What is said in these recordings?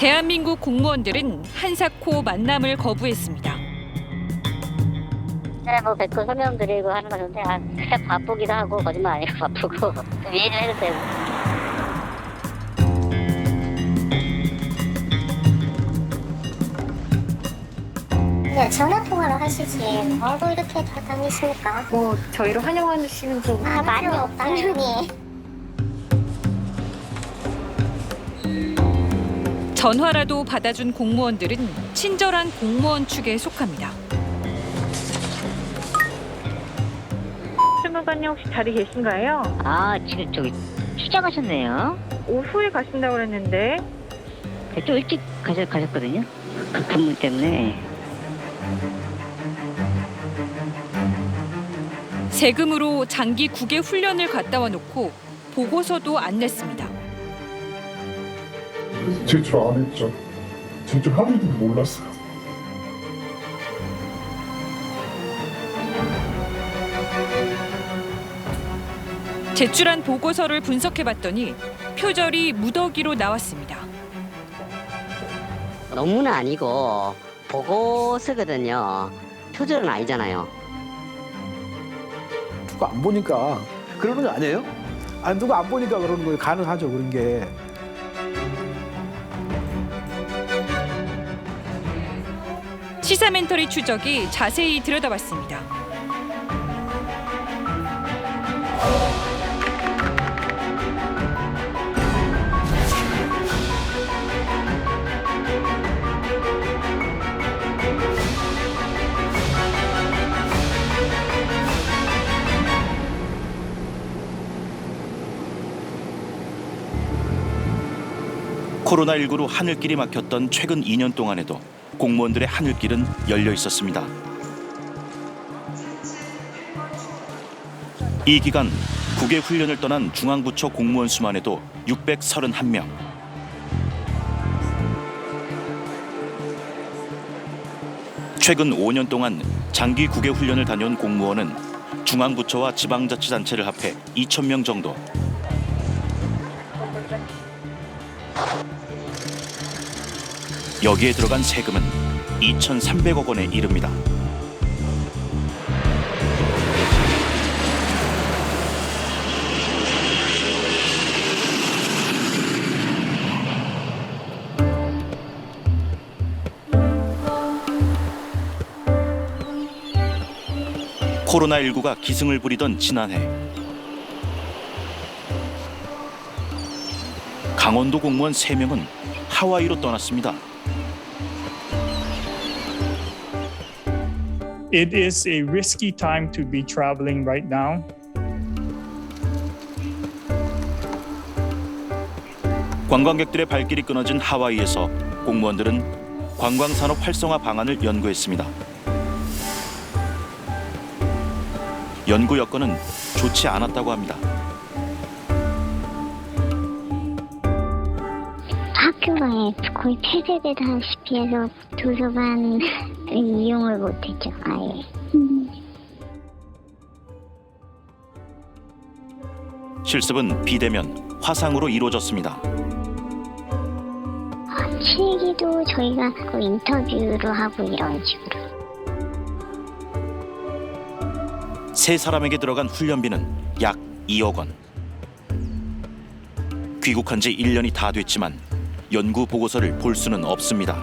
대한민국 공무원들은 한사코 만남을 거부했습니다. 뭐 뵙고 설명드리고 하는 건 좋은데 그냥 바쁘기도 하고 거짓말 아니고 바쁘고 좀 이해 좀 해주세요. 그냥 전화 통화를 하시지 뭐하고 이렇게 다 다니십니까? 뭐 저희를 환영하시는 분 많이 당연히. 전화라도 받아준 공무원들은 친절한 공무원 축에 속합니다. 실무관님 혹시 자리 계신가요? 지금 저기 출장하셨네요. 오후에 가신다고 그랬는데. 좀 일찍 가셨거든요. 그 근무 때문에. 세금으로 장기 국외 훈련을 갔다 와 놓고 보고서도 안 냈습니다. 제출 안 했죠. 제출하는지도 몰랐어요. 제출한 보고서를 분석해봤더니 표절이 무더기로 나왔습니다. 논문은 아니고 보고서거든요. 표절은 아니잖아요. 누가 안 보니까 그러는 거 아니에요? 아니 누가 안 보니까 그러는 거예요. 가능하죠 그런 게. 시사멘터리 추적이 자세히 들여다봤습니다. 코로나19로 하늘길이 막혔던 최근 2년 동안에도 공무원들의 하늘길은 열려 있었습니다. 이 기간 국외 훈련을 떠난 중앙부처 공무원 수만 해도 631명. 최근 5년 동안 장기 국외 훈련을 다녀온 공무원은 중앙부처와 지방자치단체를 합해 2,000명 정도. 여기에 들어간 세금은 2,300억 원에 이릅니다. 코로나19가 기승을 부리던 지난해 강원도 공무원 3명은 하와이로 떠났습니다. It is a risky time to be traveling right now. 관광객들의 발길이 끊어진 하와이에서 공무원들은 관광산업 활성화 방안을 연구했습니다. 연구 여건은 좋지 않았다고 합니다. 학교가 거의 폐쇄되다시피 해서 도서관을 이용을 못했죠, 아예. 실습은 비대면, 화상으로 이루어졌습니다. 실기도 저희가 인터뷰로 하고 이런 식으로. 세 사람에게 들어간 훈련비는 약 2억 원. 귀국한 지 1년이 다 됐지만 연구 보고서를 볼 수는 없습니다.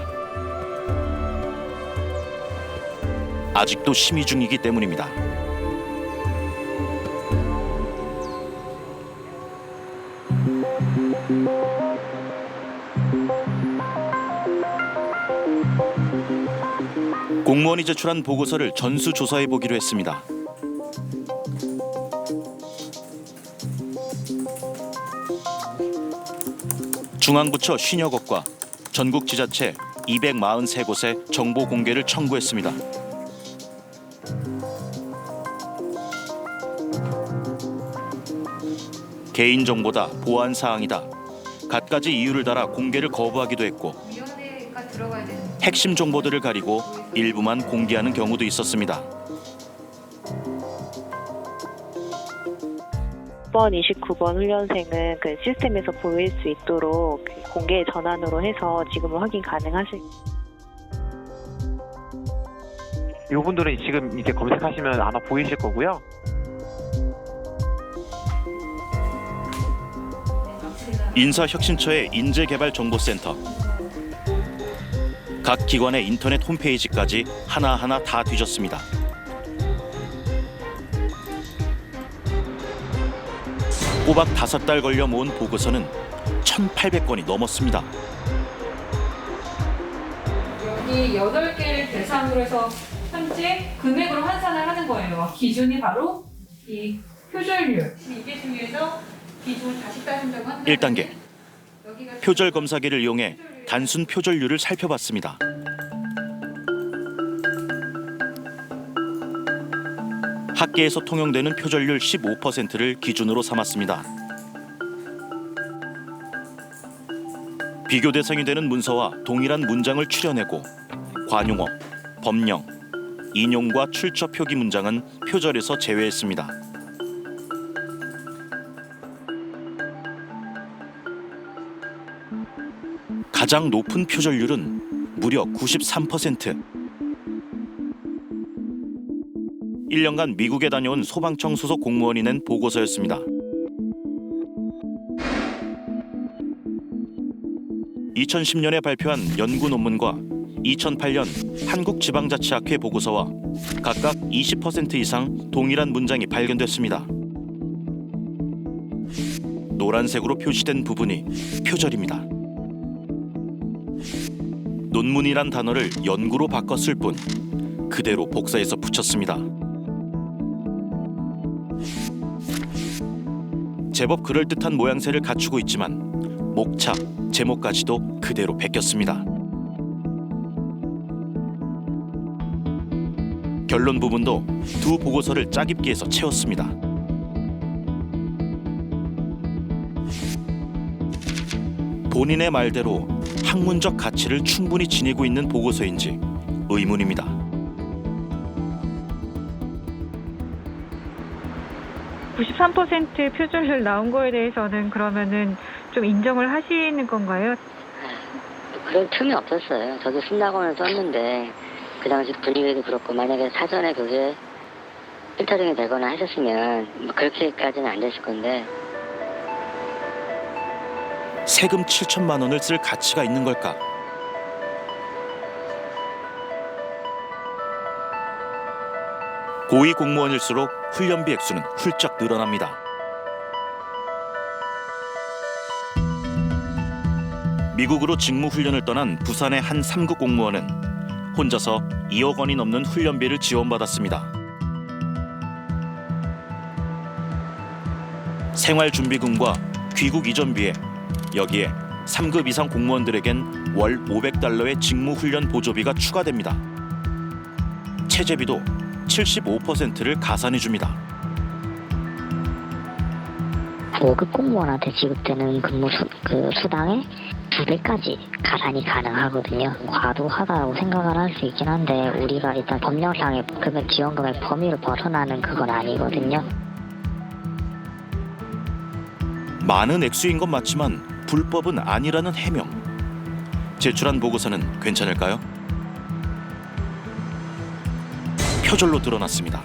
아직도 심의 중이기 때문입니다. 공무원이 제출한 보고서를 전수조사해 보기로 했습니다. 중앙부처 50여 곳과 전국 지자체 243곳에 정보 공개를 청구했습니다. 개인정보다 보안 사항이다. 갖가지 이유를 달아 공개를 거부하기도 했고 핵심 정보들을 가리고 일부만 공개하는 경우도 있었습니다. 28번, 29번 훈련생은 그 시스템에서 보일 수 있도록 공개 전환으로 해서 지금은 확인 가능하실. 요분들은 지금 이제 검색하시면 아마 보이실 거고요. 인사혁신처의 인재개발정보센터. 각 기관의 인터넷 홈페이지까지 하나하나 다 뒤졌습니다. 꼬박 5달 걸려 모은 보고서는 1,800건이 넘었습니다. 여기 8개를 대상으로 해서 현재 금액으로 환산을 하는 거예요. 기준이 바로 이 표절률. 이게 중에서 기준 다시 따진다고 한다면 1단계. 표절 검사기를 이용해 단순 표절률을 살펴봤습니다. 학계에서 통용되는 표절률 15%를 기준으로 삼았습니다. 비교 대상이 되는 문서와 동일한 문장을 추려내고 관용어, 법령, 인용과 출처 표기 문장은 표절에서 제외했습니다. 가장 높은 표절률은 무려 93%. 1년간 미국에 다녀온 소방청 소속 공무원이 낸 보고서였습니다. 2010년에 발표한 연구 논문과 2008년 한국지방자치학회 보고서와 각각 20% 이상 동일한 문장이 발견됐습니다. 노란색으로 표시된 부분이 표절입니다. 논문이란 단어를 연구로 바꿨을 뿐 그대로 복사해서 붙였습니다. 제법 그럴듯한 모양새를 갖추고 있지만 목차, 제목까지도 그대로 베꼈습니다. 결론 부분도 두 보고서를 짜깁기 해서 채웠습니다. 본인의 말대로 학문적 가치를 충분히 지니고 있는 보고서인지 의문입니다. (93%) 표절률 나온 거에 대해서는 그러면은 좀 인정을 하시는 건가요? 그런 틈이 없었어요. 저도 신나고는 썼는데 그 당시 분위기도 그렇고 만약에 사전에 그게 필터링이 되거나 하셨으면 뭐 그렇게까지는 안 됐을 건데. 세금 7천만 원을 쓸 가치가 있는 걸까? 고위 공무원일수록 훈련비 액수는 훌쩍 늘어납니다. 미국으로 직무훈련을 떠난 부산의 한 3급 공무원은 혼자서 2억 원이 넘는 훈련비를 지원받았습니다. 생활준비금과 귀국 이전비에 여기에 3급 이상 공무원들에겐 월 500달러의 직무훈련 보조비가 추가됩니다. 체재비도 75%를 가산해줍니다. 5급 공무원한테 지급되는 근무 수당의 2배까지 가산이 가능하거든요. 과도하다고 생각을 할 수 있긴 한데 우리가 일단 법령상의 금액 지원금의 범위를 벗어나는 그건 아니거든요. 많은 액수인 건 맞지만 불법은 아니라는 해명. 제출한 보고서는 괜찮을까요? 표절로 드러났습니다.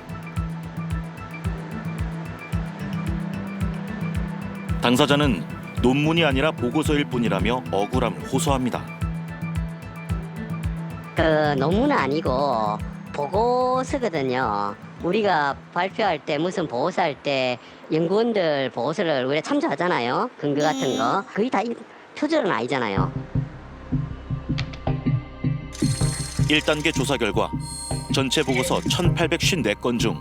당사자는 논문이 아니라 보고서일 뿐이라며 억울함을 호소합니다. 논문은 아니고 보고서거든요. 우리가 발표할 때 무슨 보고서할 때 연구원들 보고서를 우리가 참조하잖아요. 근거 같은 거. 거의 다 표절은 아니잖아요. 1단계 조사 결과 전체 보고서 1,854건 중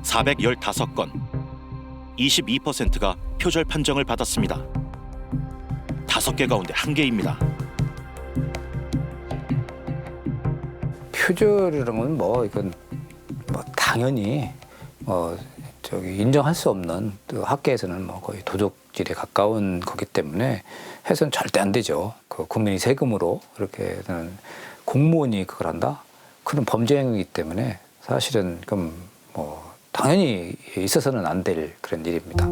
415건, 22%가 표절 판정을 받았습니다. 5개 가운데 1개입니다. 표절이라는 건 이건 당연히 인정할 수 없는, 또 학계에서는 거의 도적질에 가까운 거기 때문에 해서는 절대 안 되죠. 그 국민의 세금으로 이렇게 공무원이 그걸 한다? 그런 범죄 행위이기 때문에 사실은 당연히 있어서는 안 될 그런 일입니다.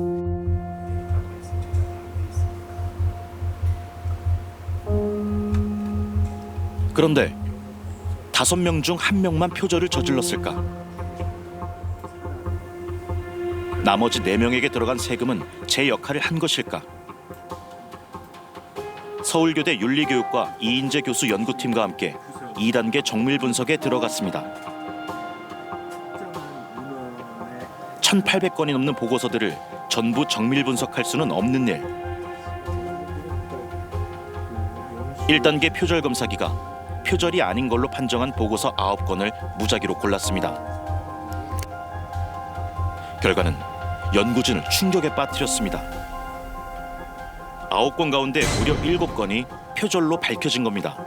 그런데 5명 중 1명만 표절을 저질렀을까? 나머지 4명에게 들어간 세금은 제 역할을 한 것일까? 서울교대 윤리교육과 이인재 교수 연구팀과 함께 2단계 정밀 분석에 들어갔습니다. 1,800건이 넘는 보고서들을 전부 정밀 분석할 수는 없는 일. 1단계 표절 검사기가 표절이 아닌 걸로 판정한 보고서 9건을 무작위로 골랐습니다. 결과는 연구진을 충격에 빠뜨렸습니다. 9건 가운데 무려 7건이 표절로 밝혀진 겁니다.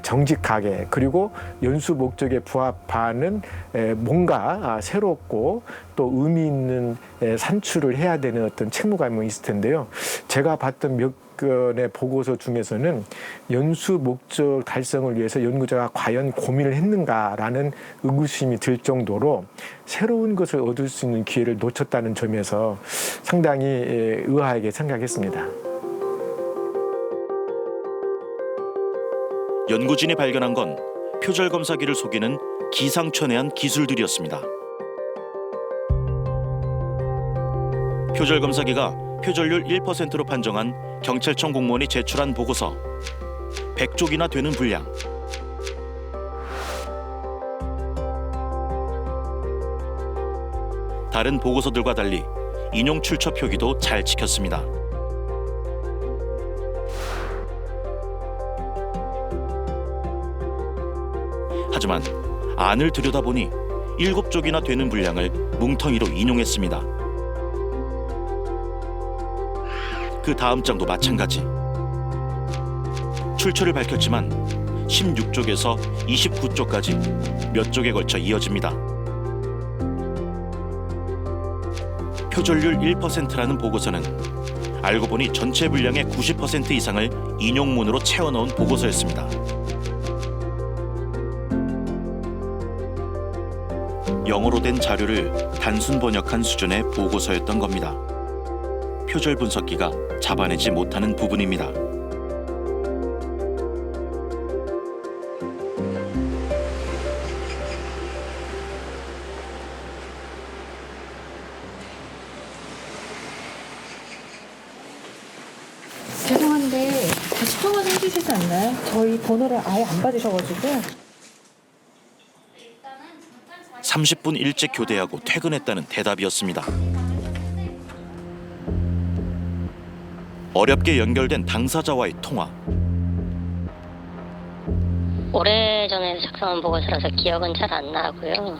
정직하게 그리고 연수 목적에 부합하는 뭔가 새롭고 또 의미 있는 산출을 해야 되는 어떤 책무감이 있을 텐데요. 제가 봤던 몇 건의 보고서 중에서는 연수 목적 달성을 위해서 연구자가 과연 고민을 했는가라는 의구심이 들 정도로 새로운 것을 얻을 수 있는 기회를 놓쳤다는 점에서 상당히 의아하게 생각했습니다. 연구진이 발견한 건 표절 검사기를 속이는 기상천외한 기술들이었습니다. 표절 검사기가 표절률 1%로 판정한 경찰청 공무원이 제출한 보고서 100쪽이나 되는 분량. 다른 보고서들과 달리 인용 출처 표기도 잘 지켰습니다. 하지만 안을 들여다보니 7쪽이나 되는 분량을 뭉텅이로 인용했습니다. 그 다음 장도 마찬가지. 출처를 밝혔지만 16쪽에서 29쪽까지 몇 쪽에 걸쳐 이어집니다. 표절률 1%라는 보고서는 알고 보니 전체 분량의 90% 이상을 인용문으로 채워넣은 보고서였습니다. 영어로 된 자료를 단순 번역한 수준의 보고서였던 겁니다. 표절 분석기가 잡아내지 못하는 부분입니다. 죄송한데 다시 통화 좀 해주실 수 없나요? 저희 번호를 아예 안 받으셔가지고. 30분 일찍 교대하고 퇴근했다는 대답이었습니다. 어렵게 연결된 당사자와의 통화. 오래전에 작성한 보고서라서 기억은 잘 안 나고요.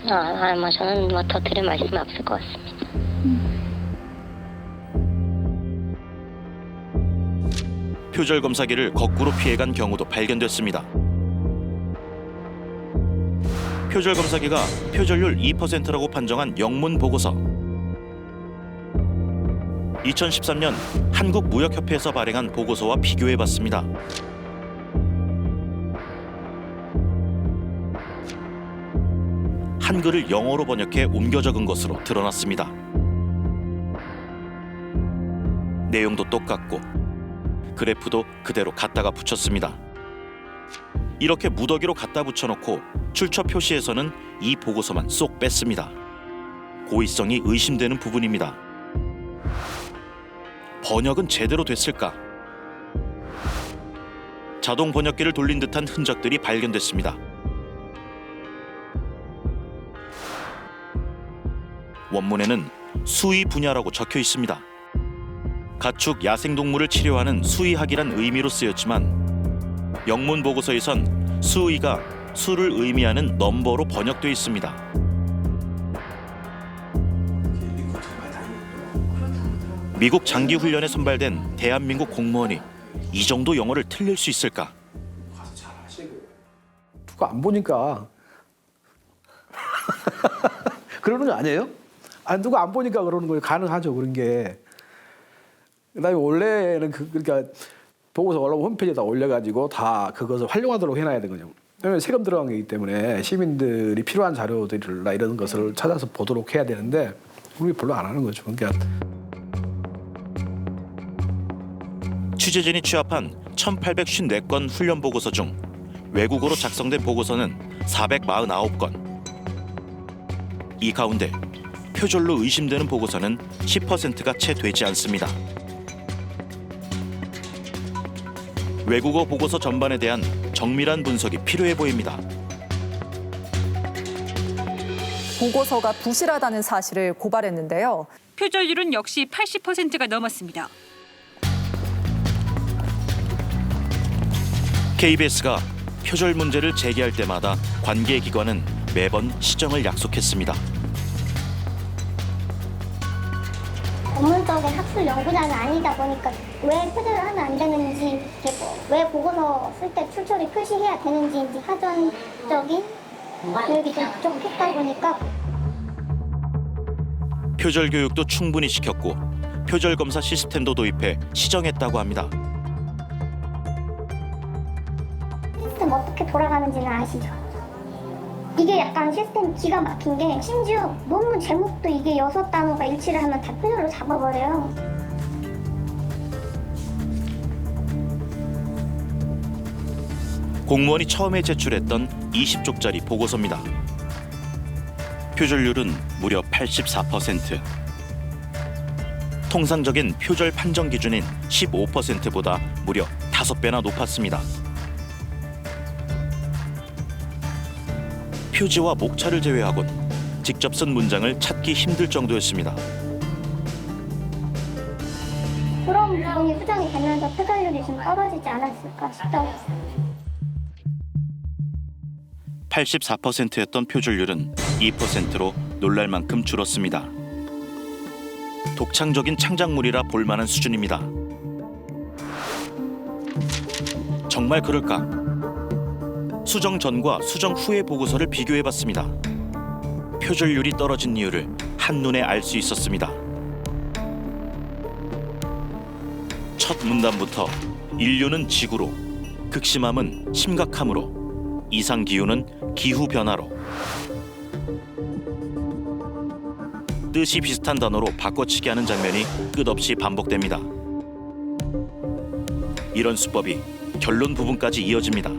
아마 저는 더 드릴 말씀이 없을 것 같습니다. 표절 검사기를 거꾸로 피해간 경우도 발견됐습니다. 표절 검사기가 표절률 2%라고 판정한 영문 보고서. 2013년 한국무역협회에서 발행한 보고서와 비교해봤습니다. 한글을 영어로 번역해 옮겨 적은 것으로 드러났습니다. 내용도 똑같고 그래프도 그대로 갖다가 붙였습니다. 이렇게 무더기로 갖다 붙여놓고 출처 표시에서는 이 보고서만 쏙 뺐습니다. 고의성이 의심되는 부분입니다. 번역은 제대로 됐을까? 자동 번역기를 돌린 듯한 흔적들이 발견됐습니다. 원문에는 수의 분야라고 적혀 있습니다. 가축, 야생동물을 치료하는 수의학이란 의미로 쓰였지만 영문 보고서에선 수의가 수를 의미하는 넘버로 번역되어 있습니다. 미국 장기 훈련에 선발된 대한민국 공무원이 이 정도 영어를 틀릴 수 있을까? 누가 안 보니까 그러는 거 아니에요? 아니 누가 안 보니까 그러는 거예요. 가능하죠 그런 게. 그다음에 원래는 그러니까 보고서 원래 홈페이지에다 올려가지고 다 그것을 활용하도록 해놔야 되거든요. 왜냐면 세금 들어간 거기 때문에 시민들이 필요한 자료들이나 이런 것을 찾아서 보도록 해야 되는데 우리 별로 안 하는 거죠. 그러니까 취재진이 취합한 1,854건 훈련 보고서 중 외국어로 작성된 보고서는 449건. 이 가운데 표절로 의심되는 보고서는 10%가 채 되지 않습니다. 외국어 보고서 전반에 대한 정밀한 분석이 필요해 보입니다. 보고서가 부실하다는 사실을 고발했는데요. 표절률은 역시 80%가 넘었습니다. KBS가 표절 문제를 제기할 때마다 관계기관은 매번 시정을 약속했습니다. 전문적인 학술 연구자는 아니다 보니까 왜 표절을 하면 안 되는지, 왜 보고서 쓸 때 출처를 표시해야 되는지 사전적인 교육이 좀 부족했다 보니까 표절 교육도 충분히 시켰고 표절 검사 시스템도 도입해 시정했다고 합니다. 시스템 어떻게 돌아가는지는 아시죠? 이게 약간 시스템 기가 막힌 게 심지어 논문 제목도 이게 6단어가 일치를 하면 다 표절로 잡아버려요. 공무원이 처음에 제출했던 20쪽짜리 보고서입니다. 표절률은 무려 84%. 통상적인 표절 판정 기준인 15%보다 무려 5배나 높았습니다. 표지와 목차를 제외하곤 직접 쓴 문장을 찾기 힘들 정도였습니다. 그런 부분이 수정이 되면서 표절률이 좀 떨어지지 않았을까 싶더라고요. 84%였던 표절률은 2%로 놀랄 만큼 줄었습니다. 독창적인 창작물이라 볼만한 수준입니다. 정말 그럴까? 수정 전과 수정 후의 보고서를 비교해봤습니다. 표절률이 떨어진 이유를 한눈에 알 수 있었습니다. 첫 문단부터 인류는 지구로, 극심함은 심각함으로, 이상 기후는 기후 변화로 뜻이 비슷한 단어로 바꿔치기 하는 장면이 끝없이 반복됩니다. 이런 수법이 결론 부분까지 이어집니다.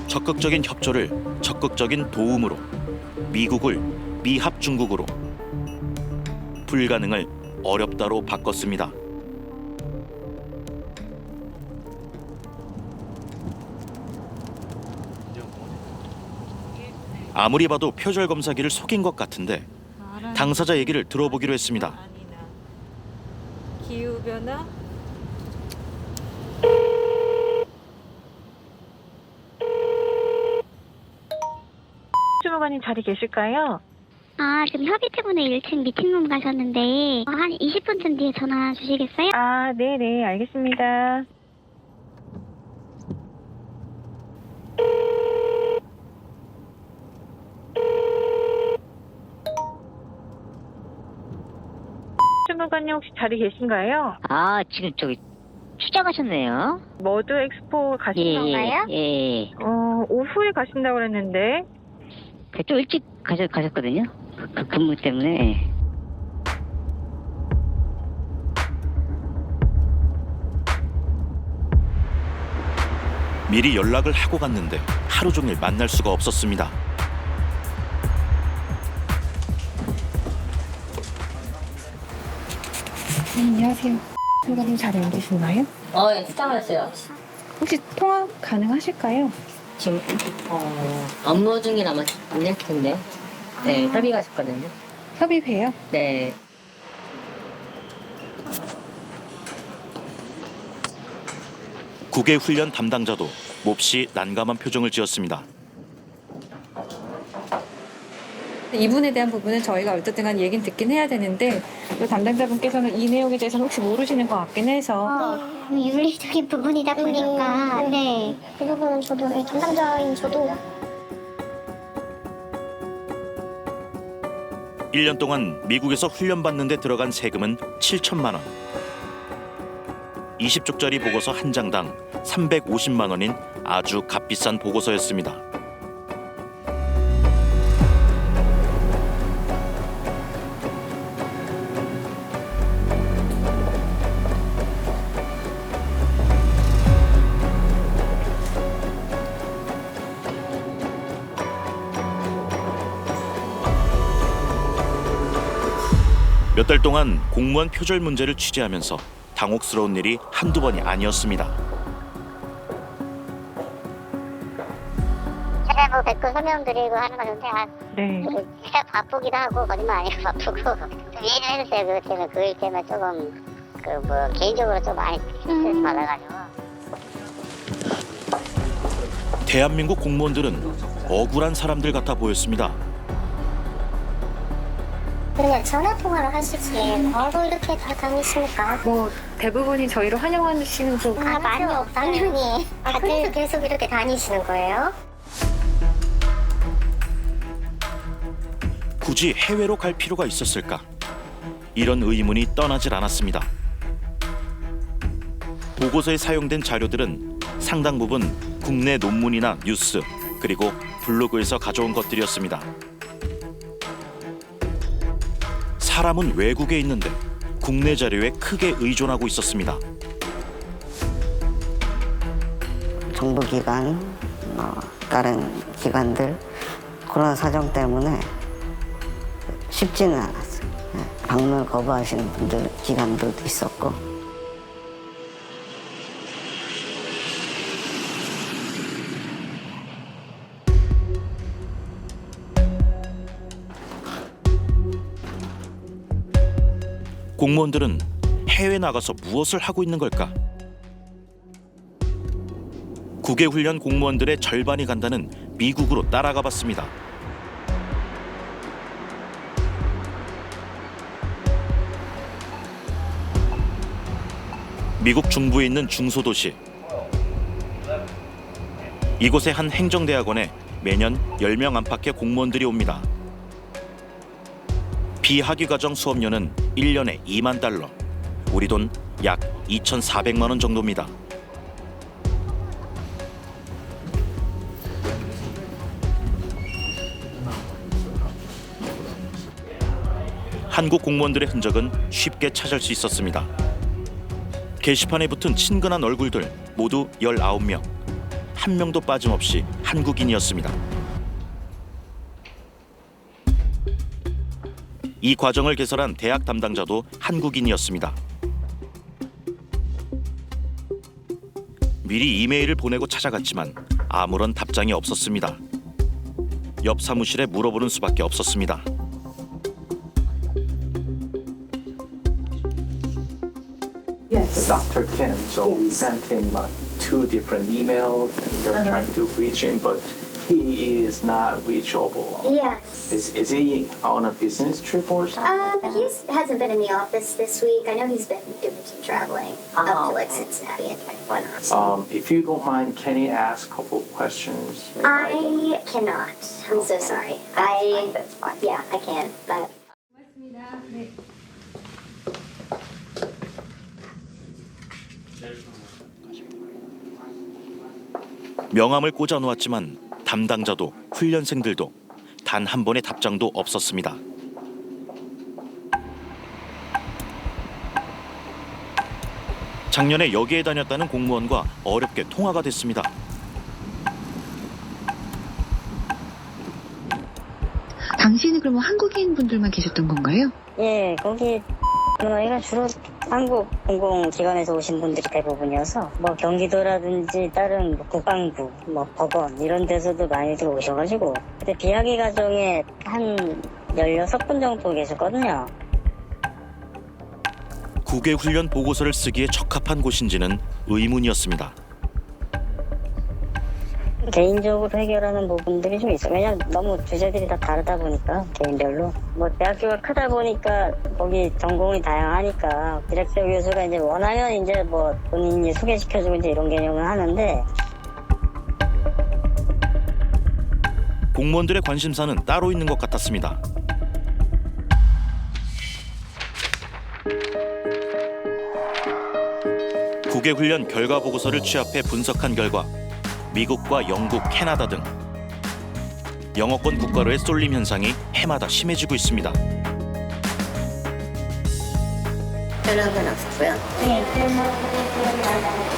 적극적인 협조를 적극적인 도움으로, 미국을 미합 중국으로, 불가능을 어렵다로 바꿨습니다. 아무리 봐도 표절 검사기를 속인 것 같은데 당사자 얘기를 들어보기로 했습니다. 기후 변화? 주무관님 자리 계실까요? 아, 지금 협의 때문에 1층 미팅룸 가셨는데 한 20분쯤 뒤에 전화 주시겠어요? 아, 네네, 알겠습니다. 주무관님 혹시 자리 계신가요? 아, 지금 저기 출장 가셨네요. 머드 엑스포 가신 건가요? 예. 오후에 가신다고 그랬는데. 좀 일찍 가셨거든요. 그 근무 때문에. 미리 연락을 하고 갔는데 하루 종일 만날 수가 없었습니다. 네, 안녕하세요. 선생님 자리 안 계시나요? 예, 출장했어요. 혹시 통화 가능하실까요? 지금 업무 중이라면 안 될 텐데. 네, 협의 가셨거든요. 협의회요? 네. 국외 훈련 담당자도 몹시 난감한 표정을 지었습니다. 이 부분에 대한 부분은 저희가 어쨌든 간 얘기는 듣긴 해야 되는데 또 담당자분께서는 이 내용에 대해서는 혹시 모르시는 것 같긴 해서 윤리적인 부분이다 보니까 네, 그 부분은 저도 담당자인 저도 1년 동안 미국에서 훈련받는 데 들어간 세금은 7천만 원. 20쪽짜리 보고서 한 장당 350만 원인 아주 값비싼 보고서였습니다. 몇 달 동안 공무원 표절 문제를 취재하면서 당혹스러운 일이 한두 번이 아니었습니다. 제가 뭐 댓글 설명드리고 하는 건데 네. 제가 바쁘기도 하고 거짓말 아니고 바쁘고 좀 이해를 해주세요. 그 일 때문에 조금 개인적으로 좀 많이 스트레스 받아가지고. 대한민국 공무원들은 억울한 사람들 같아 보였습니다. 그냥 전화 통화를 하시지 바로 이렇게 다 다니십니까? 뭐 대부분이 저희를 환영하시는 분 많이 당연히 다들 계속 이렇게 다니시는 거예요? 굳이 해외로 갈 필요가 있었을까? 이런 의문이 떠나질 않았습니다. 보고서에 사용된 자료들은 상당 부분 국내 논문이나 뉴스, 그리고 블로그에서 가져온 것들이었습니다. 사람은 외국에 있는데 국내 자료에 크게 의존하고 있었습니다. 정부기관, 다른 기관들 그런 사정 때문에 쉽지는 않았어요. 방문 거부하시는 분들, 기관들도 있었고. 공무원들은 해외 나가서 무엇을 하고 있는 걸까? 국외훈련 공무원들의 절반이 간다는 미국으로 따라가 봤습니다. 미국 중부에 있는 중소도시. 이곳의 한 행정대학원에 매년 10명 안팎의 공무원들이 옵니다. 비학위과정 수업료는 1년에 $20,000, 우리 돈 약 2,400만 원 정도입니다. 한국 공무원들의 흔적은 쉽게 찾을 수 있었습니다. 게시판에 붙은 친근한 얼굴들 모두 19명. 한 명도 빠짐없이 한국인이었습니다. 이 과정을 개설한 대학 담당자도 한국인이었습니다. 미리 이메일을 보내고 찾아갔지만 아무런 답장이 없었습니다. 옆 사무실에 물어보는 수밖에 없었습니다. Yes. Dr. Kim. So we sent him 2 different emails and they're trying to reach him, but he is not reachable. Yes. Is he on a business trip or something? He hasn't been in the office this week. I know he's been doing some traveling up to like Cincinnati and whatnot. If you don't mind, can he ask a couple of questions? I cannot. I'm so sorry. That's fine. Yeah, I can. But. 명함을 꽂아 놓았지만 담당자도 훈련생들도 단 한 번의 답장도 없었습니다. 작년에 여기에 다녔다는 공무원과 어렵게 통화가 됐습니다. 당시에는 그러면 한국인 분들만 계셨던 건가요? 예, 거기 저희가 주로 한국 공공기관에서 오신 분들이 대부분이어서 뭐 경기도라든지 다른 국방부, 뭐 법원 이런 데서도 많이들 오셔가지고 그때 비학위 과정에 한 16분 정도 계셨거든요. 국외훈련 보고서를 쓰기에 적합한 곳인지는 의문이었습니다. 개인적으로 해결하는 부분들이 좀 있어요. 왜냐면 너무 주제들이 다 다르다 보니까 개인별로. 뭐 대학교가 크다 보니까 거기 전공이 다양하니까 디렉터 교수가 이제 원하면 이제 뭐 본인이 소개시켜주고 이제 이런 개념을 하는데 공무원들의 관심사는 따로 있는 것 같았습니다. 국외훈련 결과 보고서를 취합해 분석한 결과 미국과 영국, 캐나다 등 영어권 국가로의 쏠림 현상이 해마다 심해지고 있습니다. 편한 건 없었고요.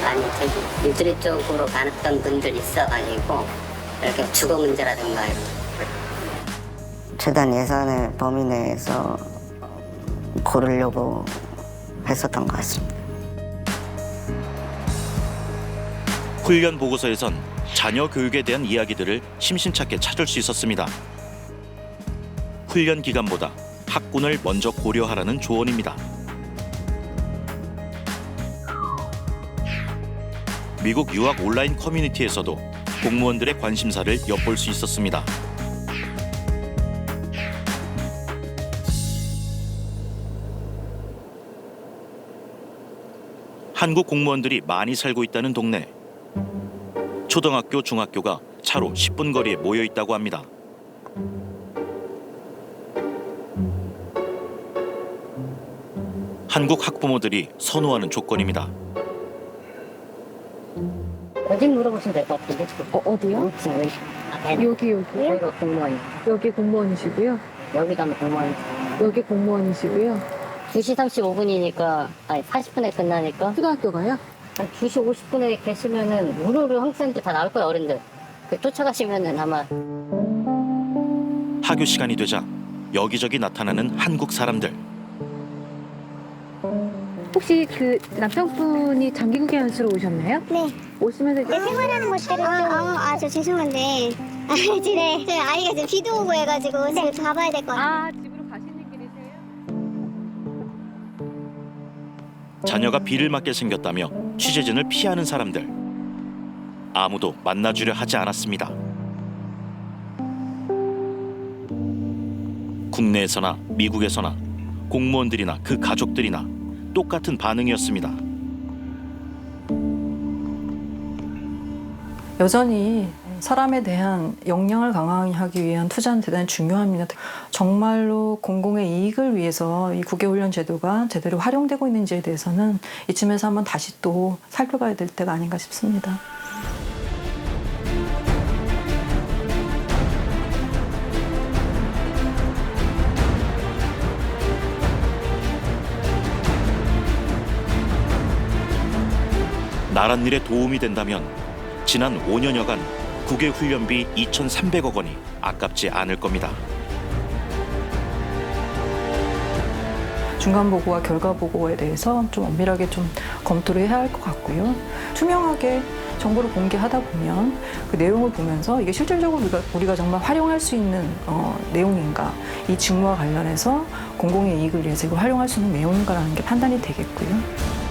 많이 저기 유두리 쪽으로 가는 분들 있어가지고 이렇게 주거 문제라든가 이런 최대한 예산의 범위 내에서 고르려고 했었던 것 같습니다. 훈련 보고서에선 자녀 교육에 대한 이야기들을 심심찮게 찾을 수 있었습니다. 훈련 기간보다 학군을 먼저 고려하라는 조언입니다. 미국 유학 온라인 커뮤니티에서도 공무원들의 관심사를 엿볼 수 있었습니다. 한국 공무원들이 많이 살고 있다는 동네. 초등학교, 중학교가 차로 10분 거리에 모여 있다고 합니다. 한국 학부모들이 선호하는 조건입니다. 어디 물어보시면 될 것 같은데. 어디요? 여기. 여기가 공무원. 여기 공무원이시고요. 여기가 공무원. 여기 공무원이시고요. 2시 35분이니까, 아니, 40분에 끝나니까. 초등학교가요? 한 2시 50분에 계시면은, 우르르 학생들 다 나올 거예요, 어른들. 쫓아가시면은 아마. 학교 시간이 되자 여기저기 나타나는 한국 사람들. 혹시 그 남편분이 장기국에 연수로 오셨나요? 네. 오시면서 네, 생활하는 것들을 저 죄송한데 집에 저희 아이가 지금 비도 오고 해가지고 지금 가봐야 될 것 같아요. 집으로 가시는 길이세요? 자녀가 비를 맞게 생겼다며 취재진을 피하는 사람들. 아무도 만나주려 하지 않았습니다. 국내에서나 미국에서나 공무원들이나 그 가족들이나 똑같은 반응이었습니다. 여전히 사람에 대한 역량을 강화하기 위한 투자는 대단히 중요합니다. 정말로 공공의 이익을 위해서 이 국외훈련 제도가 제대로 활용되고 있는지에 대해서는 이쯤에서 한번 다시 또 살펴봐야 될 때가 아닌가 싶습니다. 나란 일에 도움이 된다면 지난 5년여간 국외 훈련비 2,300억 원이 아깝지 않을 겁니다. 중간 보고와 결과 보고에 대해서 좀 엄밀하게 좀 검토를 해야 할 것 같고요. 투명하게 정보를 공개하다 보면 그 내용을 보면서 이게 실질적으로 우리가 정말 활용할 수 있는 내용인가, 이 직무와 관련해서 공공의 이익을 위해서 이걸 활용할 수 있는 내용인가라는 게 판단이 되겠고요.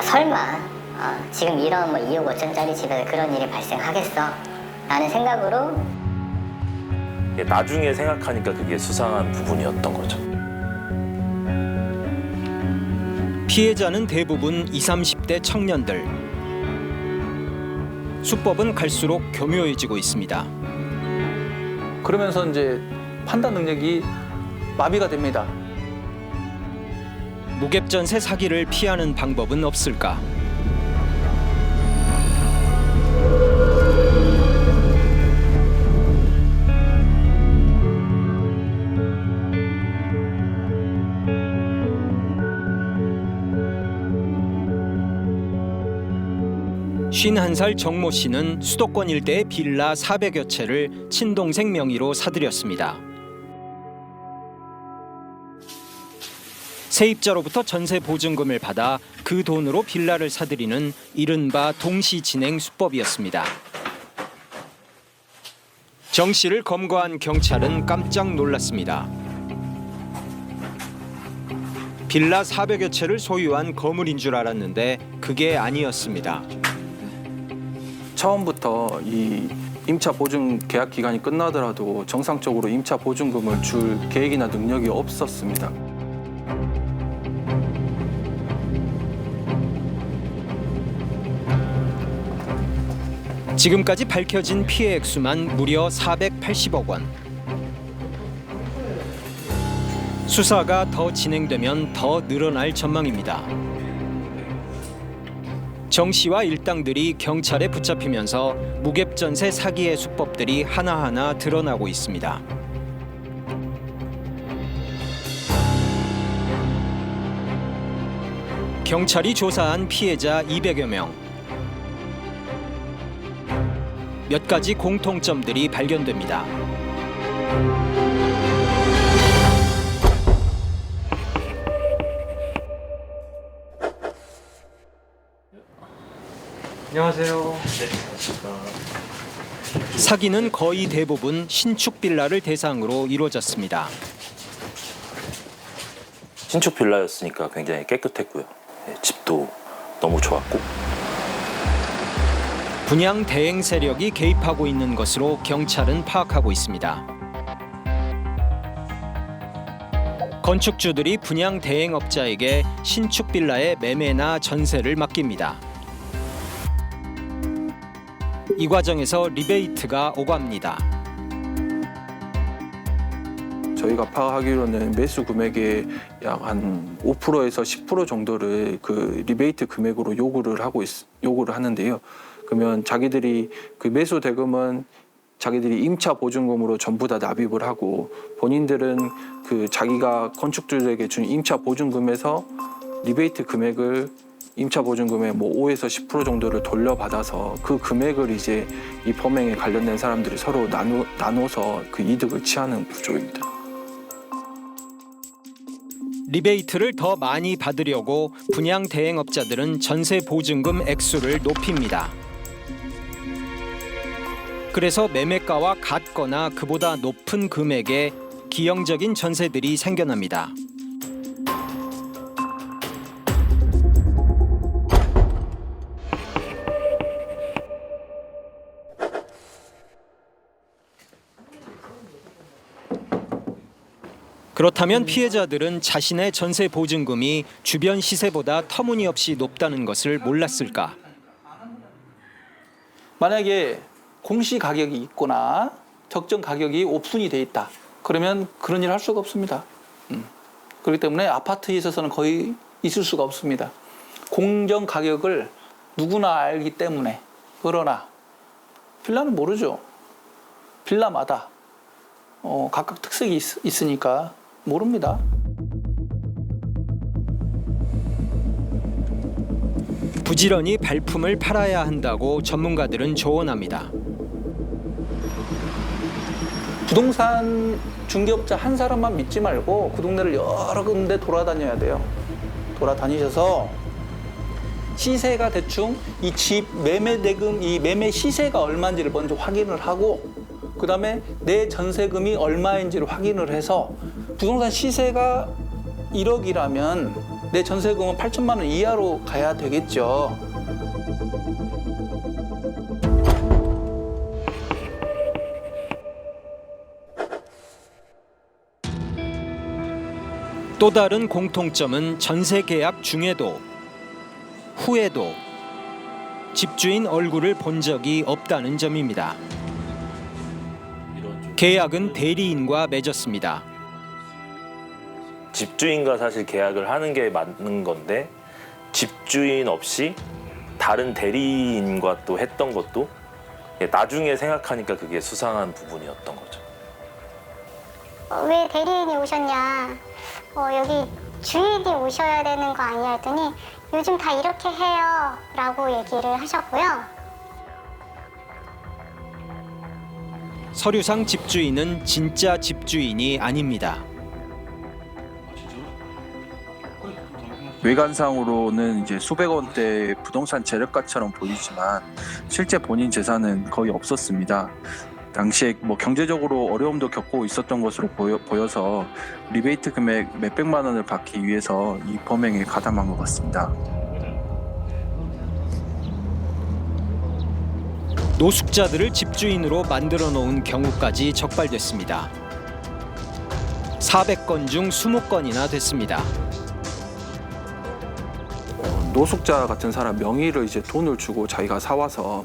설마 지금 이런 2억 5천짜리 집에서 그런 일이 발생하겠어? 라는 생각으로 나중에 생각하니까 그게 수상한 부분이었던 거죠. 피해자는 대부분 20, 30대 청년들. 수법은 갈수록 교묘해지고 있습니다. 그러면서 이제 판단 능력이 마비가 됩니다. 무갭전세 사기를 피하는 방법은 없을까? (51살) 정모 씨는 수도권 일대의 빌라 400여 채를 친동생 명의로 사들였습니다. 세입자로부터 전세 보증금을 받아 그 돈으로 빌라를 사들이는 이른바 동시진행 수법이었습니다. 정 씨를 검거한 경찰은 깜짝 놀랐습니다. 빌라 400여 채를 소유한 거물인 줄 알았는데 그게 아니었습니다. 처음부터 이 임차 보증 계약 기간이 끝나더라도 정상적으로 임차 보증금을 줄 계획이나 능력이 없었습니다. 지금까지 밝혀진 피해 액수만 무려 480억 원. 수사가 더 진행되면 더 늘어날 전망입니다. 정 씨와 일당들이 경찰에 붙잡히면서 무갭전세 사기의 수법들이 하나하나 드러나고 있습니다. 경찰이 조사한 피해자 200여 명. 몇 가지 공통점들이 발견됩니다. 안녕하세요. 사기는 거의 대부분 신축 빌라를 대상으로 이루어졌습니다. 신축 빌라였으니까 굉장히 깨끗했고요. 집도 너무 좋았고. 분양 대행 세력이 개입하고 있는 것으로 경찰은 파악하고 있습니다. 건축주들이 분양 대행업자에게 신축 빌라의 매매나 전세를 맡깁니다. 이 과정에서 리베이트가 오갑니다. 저희가 파악하기로는 매수 금액의 약 한 5%에서 10% 정도를 그 리베이트 금액으로 요구를 하는데요. 그러면 자기들이 그 매수 대금은 자기들이 임차 보증금으로 전부 다 납입을 하고 본인들은 그 자기가 건축주들에게 준 임차 보증금에서 리베이트 금액을 임차 보증금의 뭐 5에서 10% 정도를 돌려받아서 그 금액을 이제 이 범행에 관련된 사람들이 서로 나눠서 그 이득을 취하는 구조입니다. 리베이트를 더 많이 받으려고 분양 대행업자들은 전세 보증금 액수를 높입니다. 그래서 매매가와 같거나 그보다 높은 금액의 기형적인 전세들이 생겨납니다. 그렇다면 피해자들은 자신의 전세 보증금이 주변 시세보다 터무니없이 높다는 것을 몰랐을까? 만약에 공시 가격이 있거나 적정 가격이 옵순이 돼 있다. 그러면 그런 일을 할 수가 없습니다. 그렇기 때문에 아파트에 있어서는 거의 있을 수가 없습니다. 공정 가격을 누구나 알기 때문에. 그러나 빌라는 모르죠. 빌라마다 각각 특색이 있으니까 모릅니다. 부지런히 발품을 팔아야 한다고 전문가들은 조언합니다. 부동산 중개업자 한 사람만 믿지 말고 그 동네를 여러 군데 돌아다녀야 돼요. 돌아다니셔서 시세가 대충 이 집 매매 대금, 이 매매 시세가 얼마인지를 먼저 확인을 하고 그 다음에 내 전세금이 얼마인지를 확인을 해서 부동산 시세가 1억이라면 내 전세금은 8천만 원 이하로 가야 되겠죠. 또 다른 공통점은 전세 계약 중에도 후에도 집주인 얼굴을 본 적이 없다는 점입니다. 계약은 대리인과 맺었습니다. 집주인과 사실 계약을 하는 게 맞는 건데 집주인 없이 다른 대리인과 또 했던 것도 나중에 생각하니까 그게 수상한 부분이었던 거죠. 왜 대리인이 오셨냐? 여기 주인이 오셔야 되는 거 아니야? 했더니 요즘 다 이렇게 해요 라고 얘기를 하셨고요. 서류상 집주인은 진짜 집주인이 아닙니다. 외관상으로는 이제 수백 원대 부동산 재력가처럼 보이지만 실제 본인 재산은 거의 없었습니다. 당시에 뭐 경제적으로 어려움도 겪고 있었던 것으로 보여서 리베이트 금액 몇백만 원을 받기 위해서 이 범행에 가담한 것 같습니다. 노숙자들을 집주인으로 만들어 놓은 경우까지 적발됐습니다. 400건 중 20건이나 됐습니다. 노숙자 같은 사람 명의를 이제 돈을 주고 자기가 사와서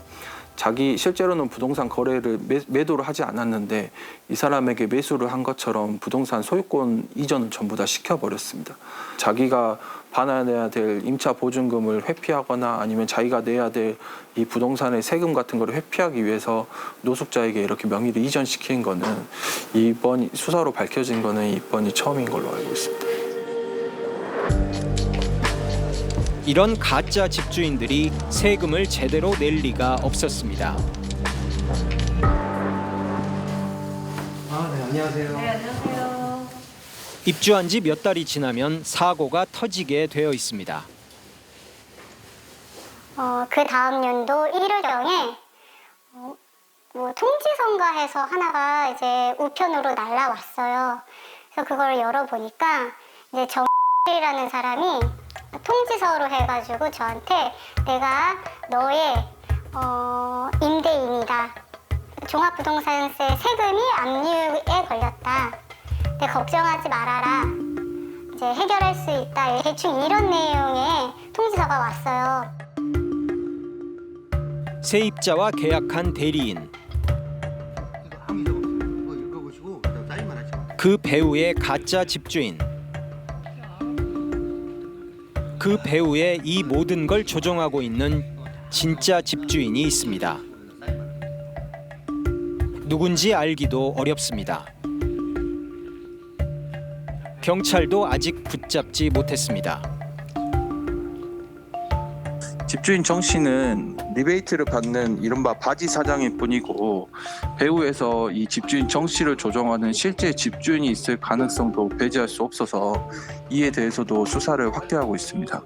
자기 실제로는 부동산 거래를 매도를 하지 않았는데 이 사람에게 매수를 한 것처럼 부동산 소유권 이전을 전부 다 시켜버렸습니다. 자기가 받아내야 될 임차 보증금을 회피하거나 아니면 자기가 내야 될 이 부동산의 세금 같은 거를 회피하기 위해서 노숙자에게 이렇게 명의를 이전시킨 거는 이번 수사로 밝혀진 거는 이번이 처음인 걸로 알고 있습니다. 이런 가짜 집주인들이 세금을 제대로 낼 리가 없었습니다. 네, 안녕하세요. 네, 안녕하세요. 입주한 지 몇 달이 지나면 사고가 터지게 되어 있습니다. 그 다음 연도 1월경에 뭐 통지서인가 해서 하나가 이제 우편으로 날라왔어요. 그래서 그걸 열어보니까 이제 정이라는 사람이 통지서로 해가지고 저한테 내가 너의 임대인이다. 종합부동산세 세금이 압류에 걸렸다. 근데 걱정하지 말아라. 이제 해결할 수 있다. 대충 이런 내용의 통지서가 왔어요. 세입자와 계약한 대리인. 그 배우의 가짜 집주인. 그 배우의 이 모든 걸 조종하고 있는 진짜 집주인이 있습니다. 누군지 알기도 어렵습니다. 경찰도 아직 붙잡지 못했습니다. 집주인 정 씨는 리베이트를 받는 이른바 바지 사장일 뿐이고 배후에서 이 집주인 정 씨를 조종하는 실제 집주인이 있을 가능성도 배제할 수 없어서 이에 대해서도 수사를 확대하고 있습니다.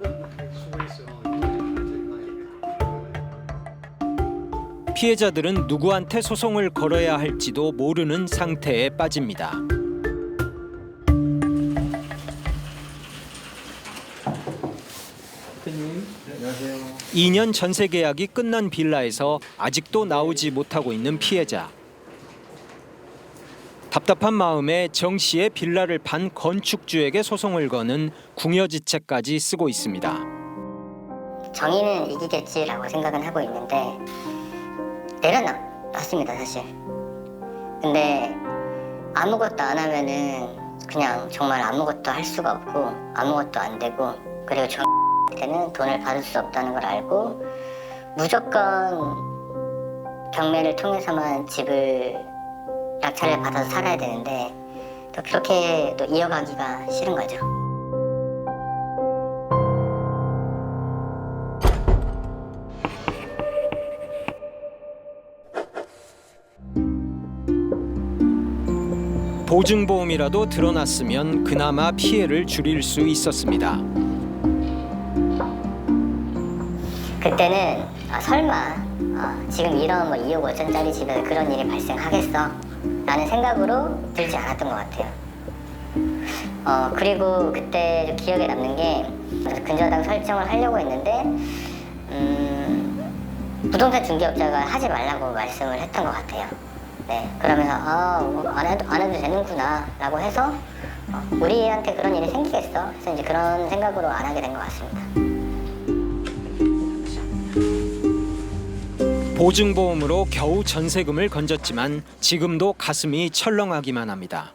피해자들은 누구한테 소송을 걸어야 할지도 모르는 상태에 빠집니다. 2년 전세 계약이 끝난 빌라에서 아직도 나오지 못하고 있는 피해자. 답답한 마음에 정 씨의 빌라를 판 건축주에게 소송을 거는 궁여지책까지 쓰고 있습니다. 정의는 이기겠지라고 생각은 하고 있는데 내려놨습니다 사실. 근데 아무것도 안 하면은 그냥 정말 아무것도 할 수가 없고 아무것도 안 되고 그리고 때는 돈을 받을 수 없다는 걸 알고 무조건 경매를 통해서만 집을 낙찰을 받아서 살아야 되는데 또 그렇게 또 이어가기가 싫은 거죠. 보증보험이라도 드러났으면 그나마 피해를 줄일 수 있었습니다. 그때는 설마 지금 이런 뭐 2억 5천짜리 집에서 그런 일이 발생하겠어? 라는 생각으로 들지 않았던 것 같아요. 그리고 그때 좀 기억에 남는 게 근저당 설정을 하려고 했는데 부동산 중개업자가 하지 말라고 말씀을 했던 것 같아요. 네, 그러면서 안 해도 되는구나 라고 해서 우리한테 그런 일이 생기겠어? 그래서 이제 그런 생각으로 안 하게 된 것 같습니다. 보증보험으로 겨우 전세금을 건졌지만 지금도 가슴이 철렁하기만 합니다.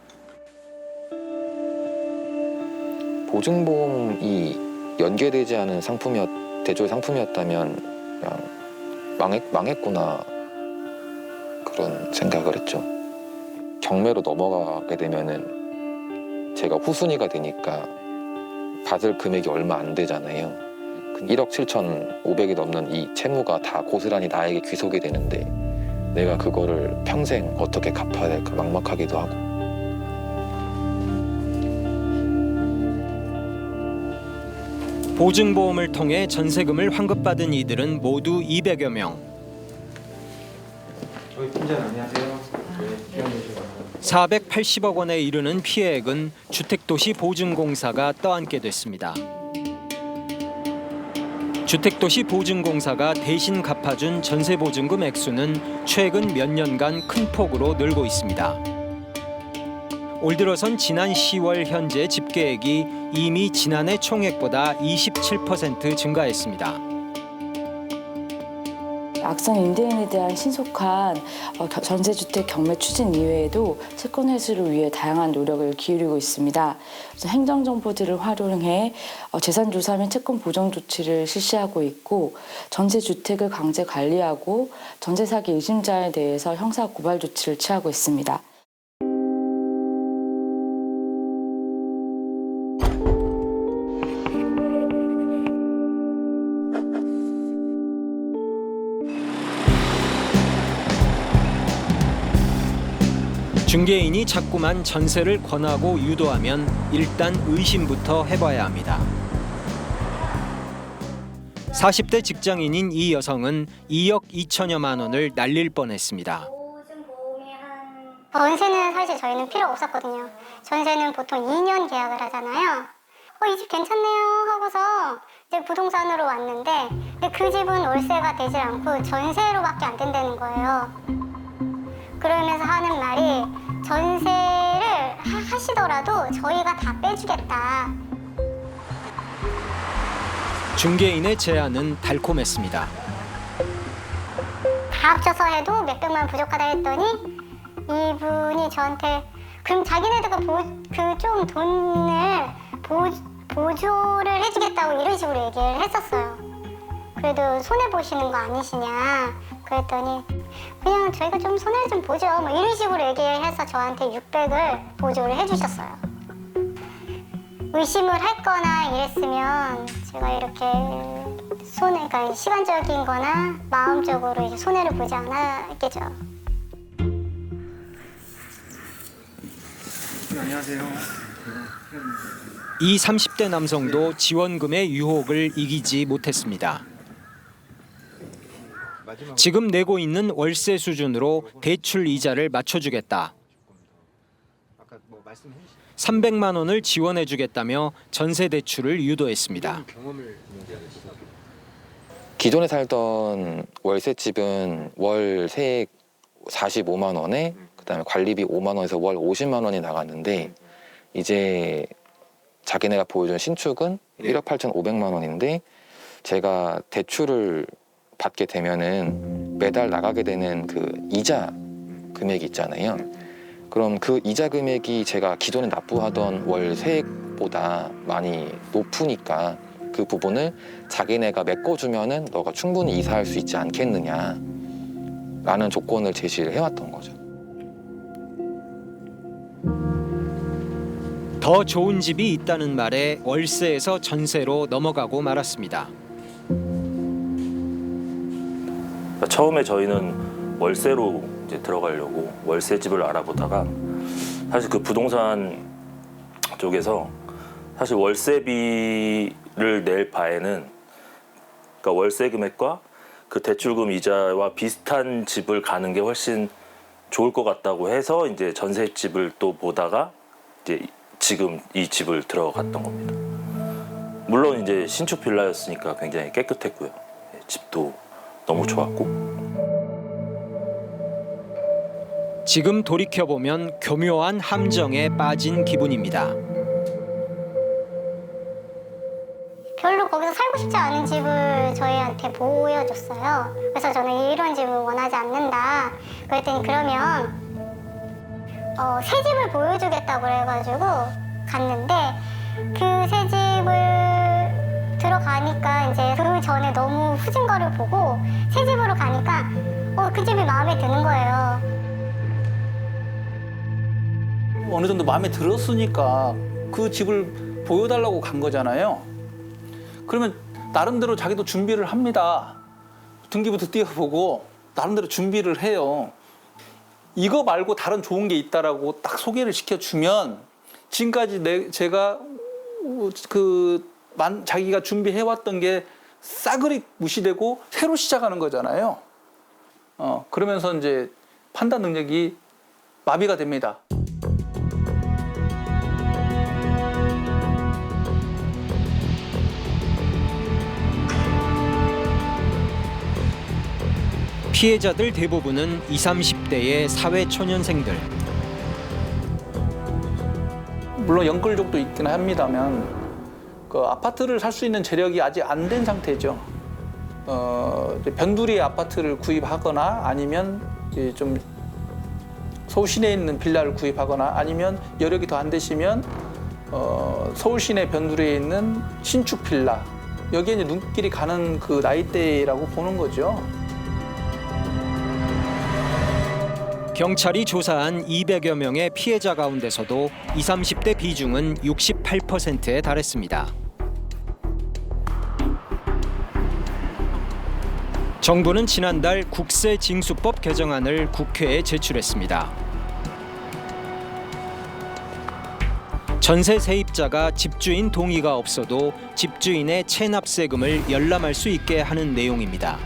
보증보험이 연계되지 않은 대출 상품이었다면 그냥 망했구나 그런 생각을 했죠. 경매로 넘어가게 되면은 제가 후순위가 되니까 받을 금액이 얼마 안 되잖아요. 1억 7,500이 넘는 이 채무가 다 고스란히 나에게 귀속이 되는데 내가 그거를 평생 어떻게 갚아야 될까 막막하기도 하고. 보증보험을 통해 전세금을 환급받은 이들은 모두 200여 명. 저희 팀장 안녕하세요. 480억 원에 이르는 피해액은 주택도시보증공사가 떠안게 됐습니다. 주택도시보증공사가 대신 갚아준 전세보증금 액수는 최근 몇 년간 큰 폭으로 늘고 있습니다. 올 들어선 지난 10월 현재 집계액이 이미 지난해 총액보다 27% 증가했습니다. 악성 임대인에 대한 신속한 전세주택 경매 추진 이외에도 채권 회수를 위해 다양한 노력을 기울이고 있습니다. 그래서 행정정보들을 활용해 재산조사 및 채권 보정 조치를 실시하고 있고 전세주택을 강제 관리하고 전세사기 의심자에 대해서 형사 고발 조치를 취하고 있습니다. 중개인이 자꾸만 전세를 권하고 유도하면 일단 의심부터 해봐야 합니다. 40대 직장인인 이 여성은 2억 2천여만 원을 날릴 뻔했습니다. 전세는 사실 저희는 필요 없었거든요. 전세는 보통 2년 계약을 하잖아요. 이 집 괜찮네요 하고서 이제 부동산으로 왔는데 근데 그 집은 월세가 되질 않고 전세로밖에 안 된다는 거예요. 그러면서 하는 말이 전세를 하시더라도 저희가 다 빼주겠다. 중개인의 제안은 달콤했습니다. 다 합쳐서 해도 몇백만 원 부족하다 했더니 이분이 저한테 그럼 자기네들가 좀 돈을 보조를 해주겠다고 이런 식으로 얘기를 했었어요. 그래도 손해보시는 거 아니시냐 그랬더니 그냥 저희가 좀 손해를 좀 보죠 뭐 이런 식으로 얘기해서 저한테 600을 보조를 해주셨어요. 의심을 할 거나 이랬으면 제가 이렇게 그러니까 시간적인 거나 마음적으로 이제 손해를 보지 않았겠죠. 안녕하세요. 이 30대 남성도 지원금의 유혹을 이기지 못했습니다. 지금 내고 있는 월세 수준으로 대출 이자를 맞춰주겠다. 300만 원을 지원해주겠다며 전세 대출을 유도했습니다. 기존에 살던 월세집은 월 세액 45만 원에 그다음에 관리비 5만 원에서 월 50만 원이 나갔는데 이제 자기네가 보여준 신축은 1억 8,500만 원인데 제가 대출을 받게 되면은 매달 나가게 되는 그 이자 금액이 있잖아요. 그럼 그 이자 금액이 제가 기존에 납부하던 월 세액보다 많이 높으니까 그 부분을 자기네가 메꿔주면은 너가 충분히 이사할 수 있지 않겠느냐 라는 조건을 제시를 해왔던 거죠. 더 좋은 집이 있다는 말에 월세에서 전세로 넘어가고 말았습니다. 처음에 저희는 월세로 이제 들어가려고 월세 집을 알아보다가 사실 그 부동산 쪽에서 사실 월세비를 낼 바에는 그러니까 월세 금액과 그 대출금 이자와 비슷한 집을 가는 게 훨씬 좋을 것 같다고 해서 이제 전세집을 또 보다가 이제 지금 이 집을 들어갔던 겁니다. 물론 이제 신축 빌라였으니까 굉장히 깨끗했고요. 집도 너무 좋았고. 지금 돌이켜보면 교묘한 함정에 빠진 기분입니다. 별로 거기서 살고 싶지 않은 집을 저희한테 보여줬어요. 그래서 저는 이런 집을 원하지 않는다. 그랬더니 그러면 새 집을 보여주겠다고 해가지고 갔는데 그 새 집을 들어가니까 이제 그 전에 너무 후진 거를 보고 새 집으로 가니까 그 집이 마음에 드는 거예요. 어느 정도 마음에 들었으니까 그 집을 보여달라고 간 거잖아요. 그러면 나름대로 자기도 준비를 합니다. 등기부터 띄워보고 나름대로 준비를 해요. 이거 말고 다른 좋은 게 있다라고 딱 소개를 시켜주면 지금까지 제가 자기가 준비해왔던 게 싸그리 무시되고 새로 시작하는 거잖아요. 그러면서 이제 판단 능력이 마비가 됩니다. 피해자들 대부분은 20, 30대의 사회초년생들. 물론 연끌족도 있긴 합니다만 그 아파트를 살 수 있는 재력이 아직 안 된 상태죠. 이제 변두리 아파트를 구입하거나 아니면 이제 좀 서울 시내에 있는 빌라를 구입하거나 아니면 여력이 더 안 되시면 서울 시내 변두리에 있는 신축 빌라 여기에 이제 눈길이 가는 그 나이대라고 보는 거죠. 경찰이 조사한 200여 명의 피해자 가운데서도 20, 30대 비중은 68%에 달했습니다. 정부는 지난달 국세징수법 개정안을 국회에 제출했습니다. 전세 세입자가 집주인 동의가 없어도 집주인의 체납세금을 열람할 수 있게 하는 내용입니다.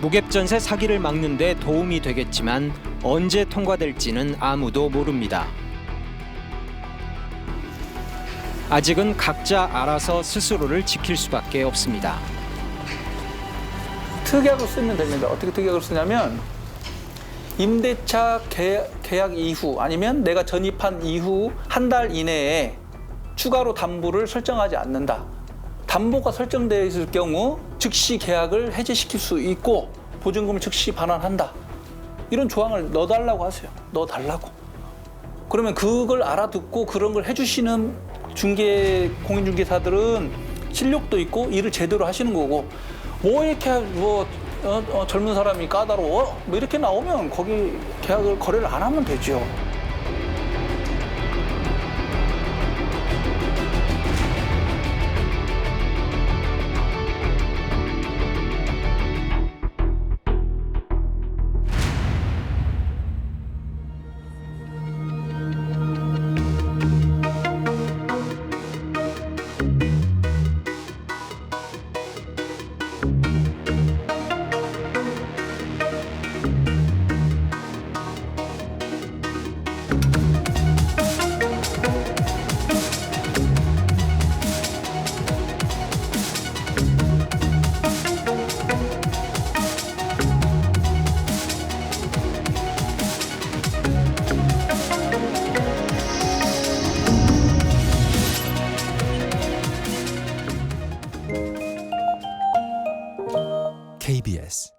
무갭전세 사기를 막는 데 도움이 되겠지만 언제 통과될지는 아무도 모릅니다. 아직은 각자 알아서 스스로를 지킬 수밖에 없습니다. 특약을 쓰면 됩니다. 어떻게 특약을 쓰냐면 임대차 계약 이후 아니면 내가 전입한 이후 한 달 이내에 추가로 담보를 설정하지 않는다. 담보가 설정되어 있을 경우 즉시 계약을 해지시킬 수 있고 보증금을 즉시 반환한다. 이런 조항을 넣어달라고 하세요. 넣어달라고. 그러면 그걸 알아듣고 그런 걸 해주시는 공인중개사들은 실력도 있고 일을 제대로 하시는 거고 뭐 이렇게 젊은 사람이 까다로워? 뭐 이렇게 나오면 거기 거래를 안 하면 되죠. KBS